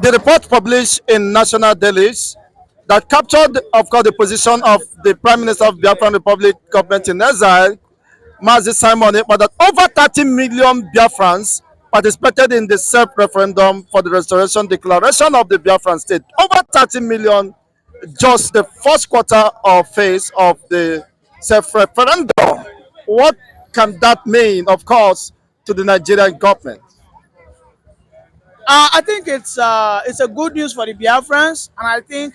The report published in national dailies that captured, of course, the position of the Prime Minister of Biafran Republic government in exile, Mazi Simon Ekpa, that over 30 million Biafrans participated in the self-referendum for the restoration declaration of the Biafran state. Over 30 million, just the first quarter of phase of the self-referendum. What can that mean, of course, to the Nigerian government? I think it's a good news for the Biafrans, and I think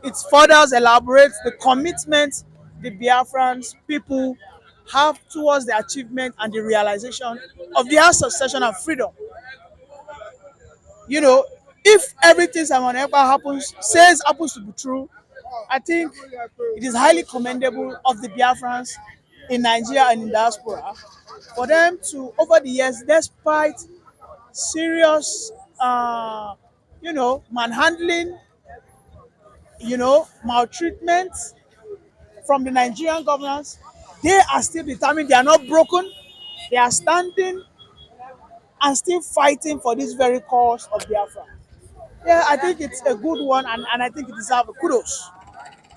it further elaborates the commitment the Biafrans people have towards the achievement and the realization of their succession and freedom. You know, if everything Simon Ekpa happens to be true, I think it is highly commendable of the Biafrans in Nigeria and in diaspora for them to, over the years, despite serious, manhandling, maltreatment from the Nigerian governance, they are still determined. They are not broken. They are standing and still fighting for this very cause of Biafra. Yeah, I think it's a good one, and I think it deserves kudos.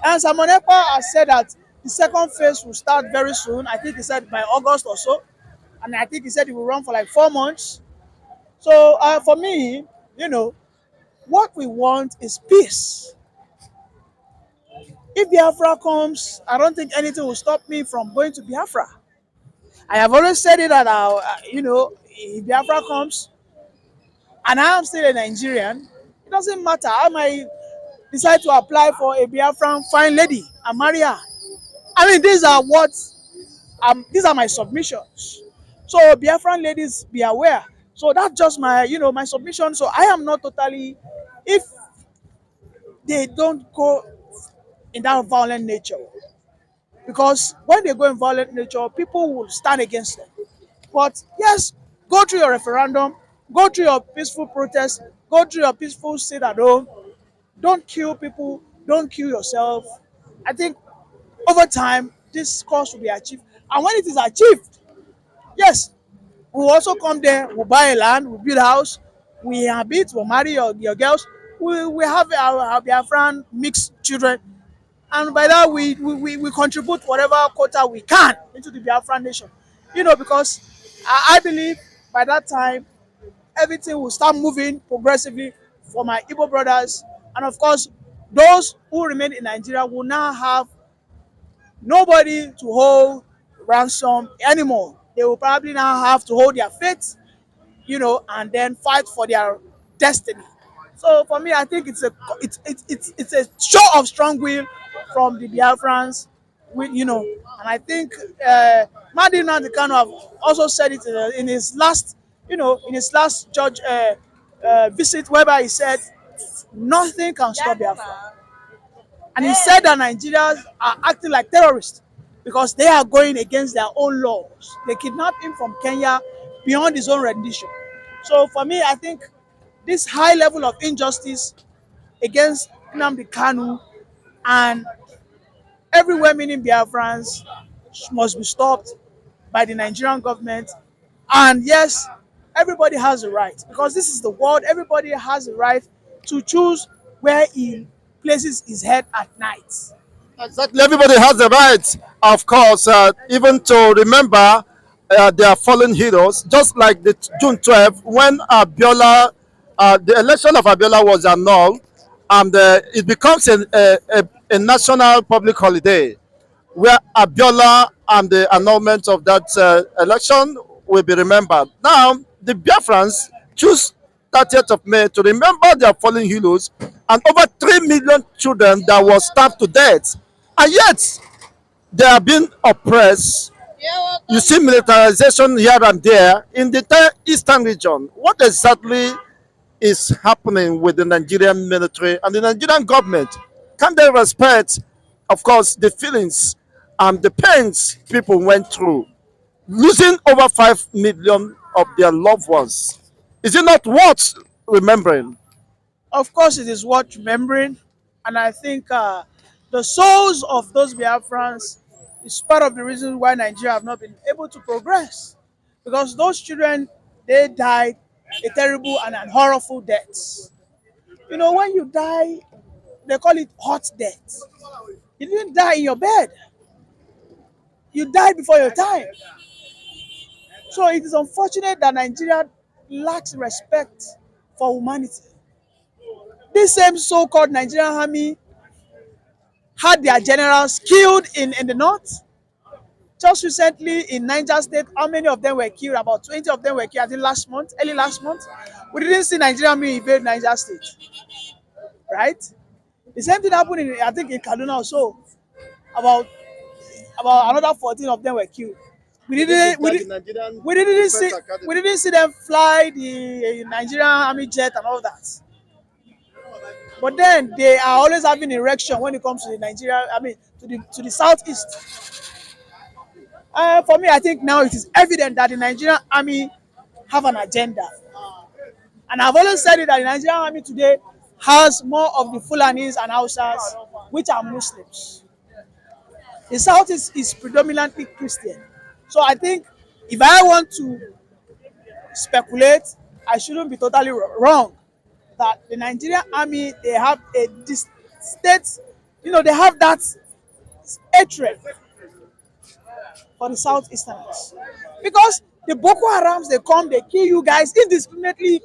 And Simon Ekpa has said that the second phase will start very soon. I think he said by August or so. And I think he said it will run for like 4 months. So for me, you know, what we want is peace. If Biafra comes, I don't think anything will stop me from going to Biafra. I have always said it that, if Biafra comes and I am still a Nigerian, it doesn't matter. I might decide to apply for a Biafran fine lady and marry her. I mean, these are my submissions. So Biafran ladies, be aware. So that's just my submission. So I am not totally, if they don't go in that violent nature, because when they go in violent nature, people will stand against them. But yes, go through your referendum, go through your peaceful protest, go through your peaceful sit at home. Don't kill people, don't kill yourself. I think over time, this cause will be achieved. And when it is achieved, yes, we'll also come there, we'll buy a land, we'll build a house, we inhabit, we'll marry your girls, we have our Biafran mixed children, and by that we contribute whatever quota we can into the Biafran nation. Because I believe by that time everything will start moving progressively for my Igbo brothers, and of course those who remain in Nigeria will now have nobody to hold ransom anymore. They will probably now have to hold their faith, and then fight for their destiny. So for me, I think it's a show of strong will from the Biafrans, and I think Madi Nnamdi Kanu have also said it in his last judge visit, whereby he said nothing can stop Biafra. And he said that Nigerians are acting like terrorists because they are going against their own laws. They kidnapped him from Kenya beyond his own rendition. So for me, I think this high level of injustice against Nnamdi Kanu and everywhere meaning Biafrans must be stopped by the Nigerian government. And yes, everybody has a right, because this is the world. Everybody has a right to choose where he places his head at night. Exactly. Everybody has the right, of course, even to remember their fallen heroes, just like the June 12th when the election of Abiola was annulled, and it becomes a national public holiday where Abiola and the annulment of that election will be remembered. Now, the Biafrans choose 30th of May to remember their fallen heroes and over 3 million children that were starved to death. And yet, they are being oppressed. You see militarization here and there in the entire eastern region. What exactly is happening with the Nigerian military and the Nigerian government? Can they respect, of course, the feelings and the pains people went through, losing over 5 million of their loved ones? Is it not worth remembering? Of course, it is worth remembering, and I think the souls of those Biafrans is part of the reason why Nigeria have not been able to progress, because those children, they died a terrible and horrible deaths. You know, when you die, they call it hot death. You didn't die in your bed. You died before your time. So it is unfortunate that Nigeria lacks respect for humanity. This same so-called Nigerian army had their generals killed in the north. Just recently in Niger State, how many of them were killed? About 20 of them were killed, I think last month, early last month. We didn't see Nigerian army invade Niger State, right? The same thing happened in, I think, in Kaduna also. About another 14 of them were killed. We didn't we, did, we didn't see them fly the Nigerian army jet and all that. But then they are always having erection when it comes to the Nigeria, I mean to the southeast. For me, I think now it is evident that the Nigerian army have an agenda. And I've always said it that the Nigerian army today has more of the Fulanis and Hausas, which are Muslims. The southeast is predominantly Christian. So I think if I want to speculate, I shouldn't be totally wrong that the Nigerian army, they have a state, they have that hatred for the southeasterners. Because the Boko Harams, they come, they kill you guys indiscriminately.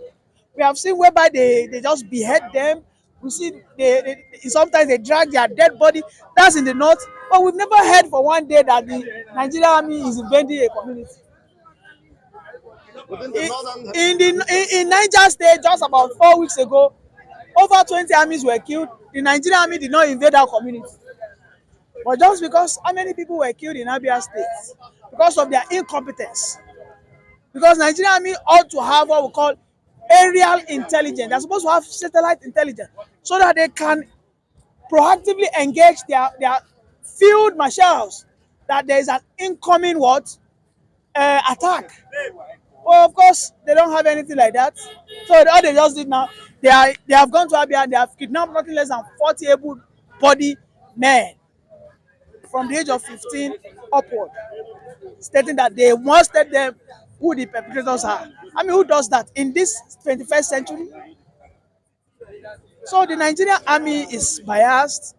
We have seen whereby they just behead them. We see sometimes they drag their dead body. That's in the north. But we've never heard for one day that the Nigerian army is invading a community. In Niger State, just about 4 weeks ago, over 20 armies were killed. The Nigerian army did not invade our community. But just because how many people were killed in Abia State? Because of their incompetence. Because Nigerian army ought to have what we call aerial intelligence. They're supposed to have satellite intelligence so that they can proactively engage their field marshals that there is an incoming attack. Well, of course, they don't have anything like that. So all they just did now, they have gone to Abia and they have kidnapped nothing less than 40 able-bodied men from the age of 15 upward, stating that they must tell them who the perpetrators are. I mean, who does that in this 21st century? So the Nigerian army is biased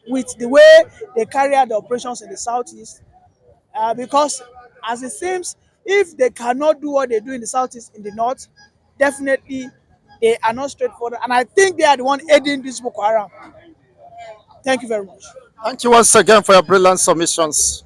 with the way they carry out the operations in the southeast, because as it seems, if they cannot do what they do in the southeast in the north, definitely they are not straightforward. And I think they are the one aiding this Boko Haram. Thank you very much. Thank you once again for your brilliant submissions.